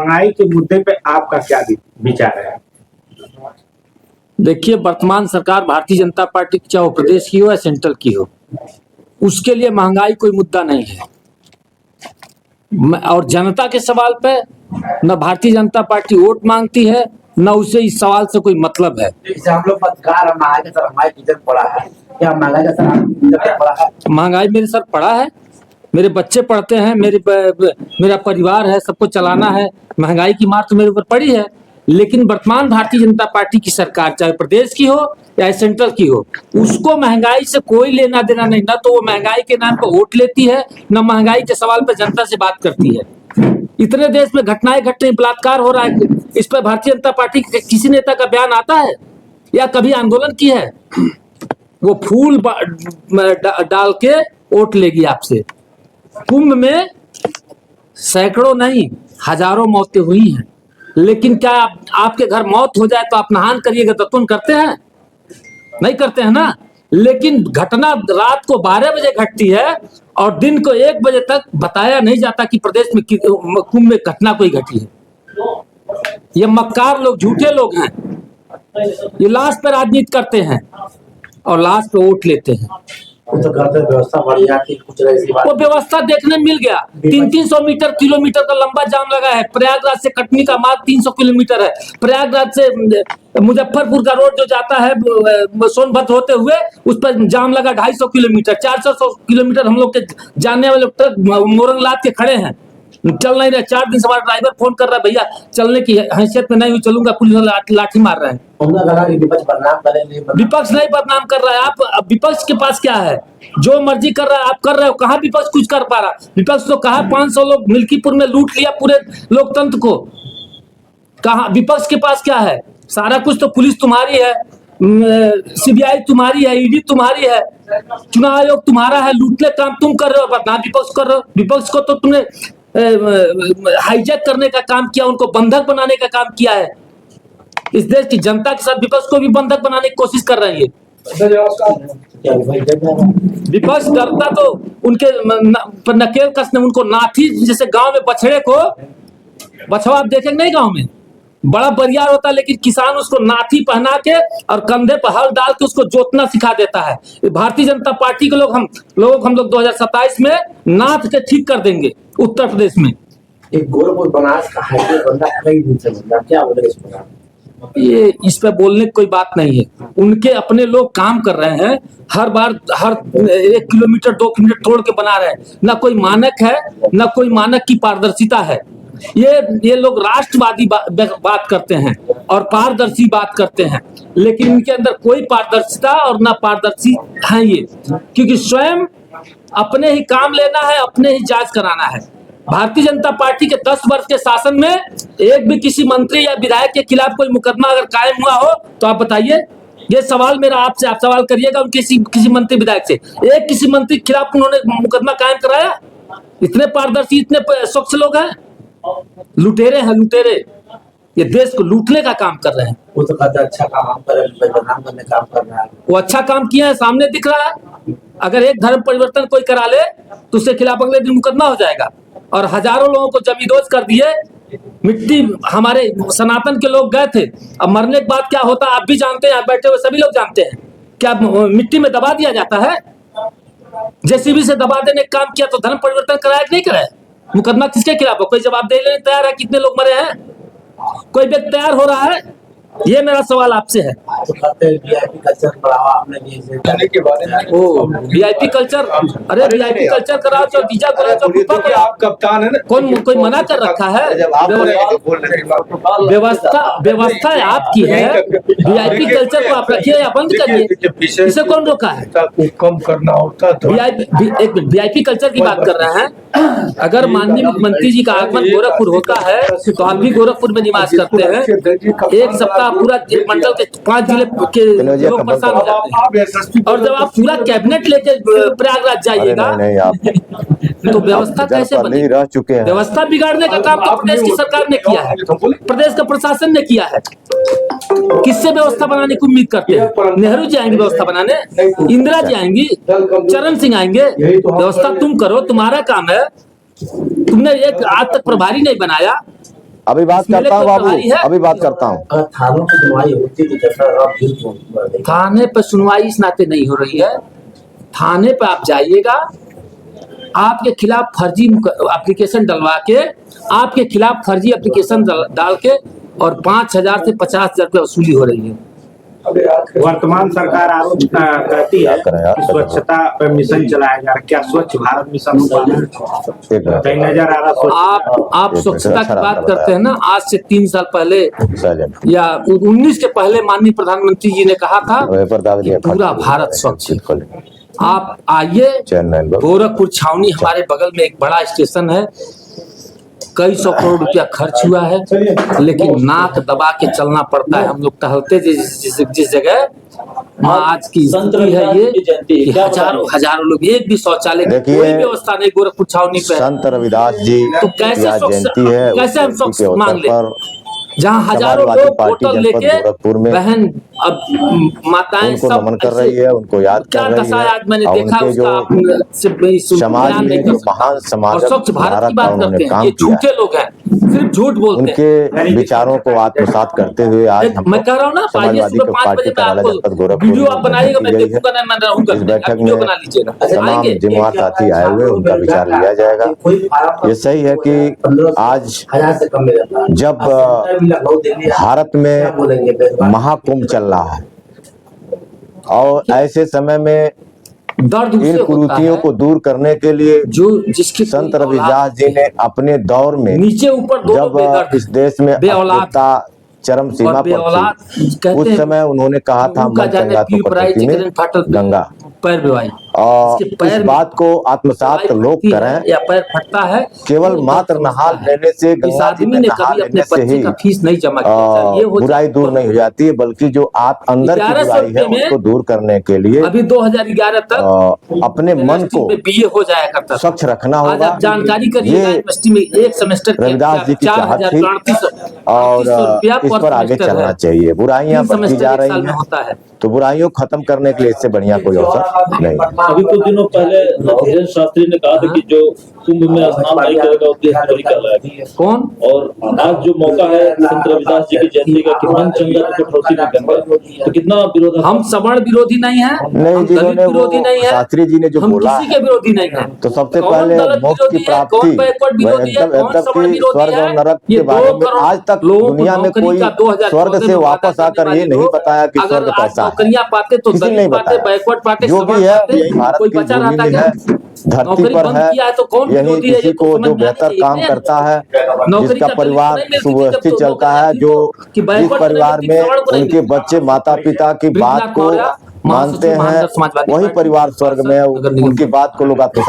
महंगाई के मुद्दे पे आपका क्या विचार है? देखिए, वर्तमान सरकार भारतीय जनता पार्टी की, चाहे वो प्रदेश की हो या सेंट्रल की हो, उसके लिए महंगाई कोई मुद्दा नहीं है। और जनता के सवाल पे न भारतीय जनता पार्टी वोट मांगती है, न उसे इस सवाल से कोई मतलब है। हम लोग पत्रकार महंगाई का सर हमारी इज्जत पड़ा है, क्या महंगाई का सर आपकी इज्जत पड़ा है? महंगाई मेरे सर पड़ा है, मेरे बच्चे पढ़ते हैं, मेरा परिवार है, सबको चलाना है। महंगाई की मार तो मेरे ऊपर पड़ी है, लेकिन वर्तमान भारतीय जनता पार्टी की सरकार, चाहे प्रदेश की हो या सेंट्रल की हो, उसको महंगाई से कोई लेना देना नहीं। ना तो वो महंगाई के नाम पर वोट लेती है, न महंगाई के सवाल पर जनता से बात करती है। इतने देश में घटनाएं घट रही, बलात्कार हो रहा है, इस पर भारतीय जनता पार्टी के किसी नेता का बयान आता है या कभी आंदोलन की है? वो फूल डाल के वोट लेगी आपसे। कुंभ में सैकड़ों नहीं हजारों मौतें हुई हैं, लेकिन क्या आपके घर मौत हो जाए तो आप नहान करिएगा? दत्तन करते हैं? नहीं करते हैं ना। लेकिन घटना रात को 12 बजे घटती है और दिन को 1 बजे तक बताया नहीं जाता कि प्रदेश में कुंभ में घटना कोई घटी है। ये मक्कार लोग, झूठे लोग हैं, ये लाश पर राजनीति करते हैं और लाश पे वोट लेते हैं। तो व्यवस्था बढ़ जाती, कुछ ऐसी बात। वो व्यवस्था देखने मिल गया। 300 मीटर किलोमीटर का लंबा जाम लगा है। प्रयागराज से कटनी का मार्ग 300 किलोमीटर है। प्रयागराज से मुजफ्फरपुर का रोड जो जाता है सोनभद्र होते हुए, उस पर जाम लगा 250 किलोमीटर। 400 किलोमीटर हम लोग के जाने वाले ट्रक मोरंग लाद के खड़े हैं, चल नहीं रहे। 4 दिन से हमारा ड्राइवर फोन कर रहा है, भैया चलने की हैसियत में नहीं हुई, चलूंगा, पुलिस वाले लाठी मार रहे हैं। विपक्ष नहीं बदनाम कर रहा है। आप विपक्ष के पास क्या है? जो मर्जी कर रहा है आप कर रहे हो। कहाँ विपक्ष कुछ कर पा रहा? विपक्ष तो कहा 500 लोग मिल्कीपुर में लूट लिया पूरे लोकतंत्र को। कहा विपक्ष के पास क्या है? सारा कुछ तो पुलिस तुम्हारी है, सीबीआई तुम्हारी है, ईडी तुम्हारी है, चुनाव आयोग तुम्हारा है। लूटने काम तुम कर रहे हो, बदनाम विपक्ष कर रहे हो। विपक्ष को तो तुमने हाईजैक करने का काम किया, उनको बंधक बनाने का काम किया है। इस देश की जनता के साथ विपक्ष को भी बंधक बनाने की कोशिश कर रही है। विपक्ष डरता तो उनके नकेल कसने, उनको नाथी जैसे गांव में बछड़े को, बछवा आप देखेंगे नहीं गांव में, बड़ा बरियार होता है, लेकिन किसान उसको नाथी पहना के और कंधे पर हल डाल के उसको जोतना सिखा देता है। भारतीय जनता पार्टी के लोग हम लोग 2027 में नाथ के ठीक कर देंगे उत्तर प्रदेश में। एक गोरखपुर बनास का हाईवे बंदा कई दिन से बंदा, क्या बोले इस पर? ये इस पे बोलने की कोई बात नहीं है। उनके अपने लोग काम कर रहे हैं, हर बार हर 1 किलोमीटर 2 किलोमीटर तोड़ के बना रहे हैं। ना कोई मानक है, ना कोई मानक की पारदर्शिता है। ये लोग राष्ट्रवादी बात करते हैं और पारदर्शी बात करते हैं, लेकिन इनके अंदर कोई पारदर्शिता और ना पारदर्शी है ये, क्योंकि स्वयं अपने ही काम लेना है, अपने ही जांच कराना है। भारतीय जनता पार्टी के 10 वर्ष के शासन में एक भी किसी मंत्री या विधायक के खिलाफ कोई मुकदमा अगर कायम हुआ हो तो आप बताइए। ये सवाल मेरा आपसे, आप सवाल करिएगा किसी मंत्री विधायक से, एक किसी मंत्री के खिलाफ उन्होंने मुकदमा कायम कराया? इतने पारदर्शी, इतने स्वच्छ लोग हैं? लुटेरे हैं, लुटेरे। ये देश को लूटने का काम कर रहे हैं। वो तो कहते हैं अच्छा काम कर रहे हैं, बदनाम करने का काम कर रहा है। वो अच्छा काम किया है, सामने दिख रहा है। अगर एक धर्म परिवर्तन कोई करा ले तो उसके खिलाफ अगले दिन मुकदमा हो जाएगा। और हजारों लोगों को जमींदोज कर दिए। मिट्टी हमारे सनातन के लोग गए थे, अब मरने के बाद क्या होता है आप भी जानते हैं, बैठे हुए सभी लोग जानते हैं। क्या मिट्टी में दबा दिया जाता है? जेसीबी से दबा देने का काम किया तो धर्म परिवर्तन कराया कि नहीं कराया? मुकदमा किसके खिलाफ है? कोई जवाब देने तैयार है? कितने लोग मरे हैं? कोई व्यक्ति तैयार हो रहा है? ये मेरा सवाल आपसे है। वीआईपी कल्चर बढ़ावा आपने के बारे में। ओ वीआईपी कल्चर, अरे वीआईपी कल्चर कराओ, चाहे वीजा कराओ, चाहे आप कप्तान है ना, कोई मना कर रखा है? व्यवस्था आपकी है, वीआईपी कल्चर को आप रखिए या बंद करिए, इसे कौन रोका है? कम करना होता तो वीआईपी कल्चर की बात कर रहे हैं। अगर माननीय मुख्यमंत्री जी का आगमन गोरखपुर होता है तो आप भी गोरखपुर में निवास करते हैं। एक सप्ताह पूरा मंडल के 5 जिले के लोग परेशान हो जाते हैं, और जब आप पूरा कैबिनेट लेके प्रयागराज जाइएगा तो व्यवस्था कैसे बनेगी? व्यवस्था बिगाड़ने का काम तो प्रदेश की सरकार ने किया है, प्रदेश का प्रशासन ने किया है। किससे व्यवस्था बनाने की उम्मीद करते हैं? नेहरू जी आएंगे व्यवस्था बनाने, इंदिरा जी आएंगी, चरण सिंह आएंगे? व्यवस्था तुम करो, तुम्हारा काम है। तुमने एक आज तक प्रभारी नहीं बनाया, अभी बात इसमें करता हूँ कोई बाबू, प्रभारी है? अभी बात करता हूँ। अगर थानों की सुनवाई होती तो जैसा आप फिर क्यों कर देंगे? थाने पर सुनवाई इस नाते नहीं हो रही है। थाने पर आप जाइएगा, आपके खिलाफ फर्जी एप्लीकेशन डलवा के, आपके खिलाफ फर्जी एप्लीकेशन डाल के और 5,000 से 50,000 रुपये वसूली हो रही है। वर्तमान सरकार आरोप कहती है कि स्वच्छता पर मिशन चलाया जा रहा है, क्या स्वच्छ भारत मिशन हो पा रहा है? कहीं नजर आ रहा स्वच्छ? आप स्वच्छता की बात करते हैं ना, आज से 3 साल पहले साजन या 19 के पहले माननीय प्रधानमंत्री जी ने कहा था वेपर दाग दिया, कि पूरा भारत स्वच्छ है। खोले। आप आइए, चैन लाइन बस। गोरखपुर छावनी हमारे बगल में एक बड़ा स्टेशन है, कई 100 करोड़ रुपया खर्च हुआ है, लेकिन नाक दबा के चलना पड़ता है। हम लोग टहलते जिस जगह वहाँ आज की स्थिति है ये कि हजारों लोग, एक भी शौचालय की देखिए, कोई व्यवस्था नहीं गोरखपुर छावनी पे। संत रविदास जी तो कैसे की आज स्वच्छ- जयंती है, कैसे हम उस स्वच्छ जयंती के मान अवसर लें? पर जहाँ हजारों समाजवादी लोग पार्टी बोतल जनपद लेके, गोरखपुर में बहन अब माताएं उनको सब नमन कर ऐसे- रही है, उनको याद क्या कर रही दशा है आज मैंने है, और देखा उनके उसका, आप जो सिर्फ समाज बयान नहीं में कर जो सकता। महान और समाजक स्वच्छ भारत धारक की का बात उन्होंने करते हैं, काम ये किया, झूठे लोग हैं, सिर्फ झूठ बोलते हैं। उनके विचारों को आत्मसात करते हुए आज हम मैं कह रहा हूँ ना, आइए समाजवादी सुबह 5 पार्टी बजे मैं कार्यालय आपको जनपद गोरखपुर वीडियो आप में बनाइएगा, की मैं गई है। देखूंगा, मैं रहूंगा, इस आप बैठक वीडियो में बना लीजिएगा। तमाम आएंगे? जिम्मेदार साथी आए हुए, उनका विचार लिया जाएगा। ये सही है कि आज 1000 से कम में रहता है। जब भारत में महाकुंभ चल रहा है और ऐसे समय में दर्द इन उससे होता कुरीतियों है को दूर करने के लिए जो जिसकी संत कोई रविदास औलाद जी ने अपने दौर में नीचे ऊपर दोनों जब बेदर्द इस देश में बेऔलाद अस्थिरता चरम सीमा और पर बेऔलाद थी, कहते उस हैं, समय उन्होंने कहा था उनका मन जाने चंगा तो पीर पराई प्रकृति में चिकन फाटल गंगा। पैर बेवाई। और इसके पैर इस में बात को आत्मसात दवाई लोग फटती है करें, या पैर फटता है, केवल वो मात्र दर्द नहा समझता है। लेने से, इस गंगा जी आदमी में ने नहा कभी अपने लेने से बच्चे ही का फीस नहीं जमा किया, ये हो बुराई दूर नहीं हो जाती है, बल्कि जो आप अंदर की 1100 बुराई है रुपये में उसको दूर करने के लिए अभी 2011 तक अपने मन यूनिवर्सिटी को में BA हो जाया करता था। स्वच्छ रखना आज होगा। आप जानकारी करिएगा, ये यूनिवर्सिटी में एक सेमेस्टर के रविदास जी की चाहत थी 4,038 रुपया और इस पर आगे सेमेस्टर चलना है। चाहिए। बुराइयां 3 बढ़ती सेमेस्टर जा एक रही साल में हैं, होता है। तो बुराइयों को खत्म करने के लिए इससे बढ़िया कोई अवसर नहीं। अभी कुछ दिनों पहले धीरेन्द्र शास्त्री ने कहा था कि जो कुंभ में स्नान नहीं करेगा वो देशद्रोही कहलाएगा। कौन? और आज जो मौका है संत रविदास जी की जयंती का कि मन चंगा तो कठौती में गंगा, तो कितना विरोध। हम सवर्ण विरोधी नहीं है, नहीं, हम जिन्होंने दलित विरोधी वो नहीं है, शास्त्री जी ने जो हम बोला किसी है, के विरोधी नहीं है। तो सबसे कौन पहले दलित मोक्ष विरोधी की है, प्राप्ति कौन बैकवर्ड विरोधी है, एकदम कौन सवर्ण की विरोधी स्वर्ग और है? नरक ये के 2 बारे में करोड़ आज तक लोगों को दुनिया में नौकरी कोई का 2014 स्वर्ग से में वादा वापस करने आकर ये वाले नहीं लोग, बताया कि अगर स्वर्ग आज कैसा है, नौकरियां पाते तो किसी ने दलित नहीं पाते, बताया। बैकवर्ड पाते, जो भी सवर्ण है पाते, यही भारत कोई की बचा भूमि रहता में क्या? है, धरती नौकरी पर बंद है, किया है तो कौन यही विरोधी है? किसी ये तो को समझ जो में आना बेहतर चाहिए। काम करता है, नौकरी जिसका जब परिवार नहीं मिलती थी, सुव्यवस्थित जब तो चलता नौकरी है, थी जो तो कि जिस बैकवर्ड को नहीं परिवार मिलती, में सवर्ण को नहीं उनके मिलती। बच्चे माता पिता की बात ब्रिजनाथ को मौर्य, मानते महासचिव हैं, महानगर समाजवादी वही पार्टी, परिवार स्वर्ग में है, नगर निगम। उनकी बात को लोग आत्मसात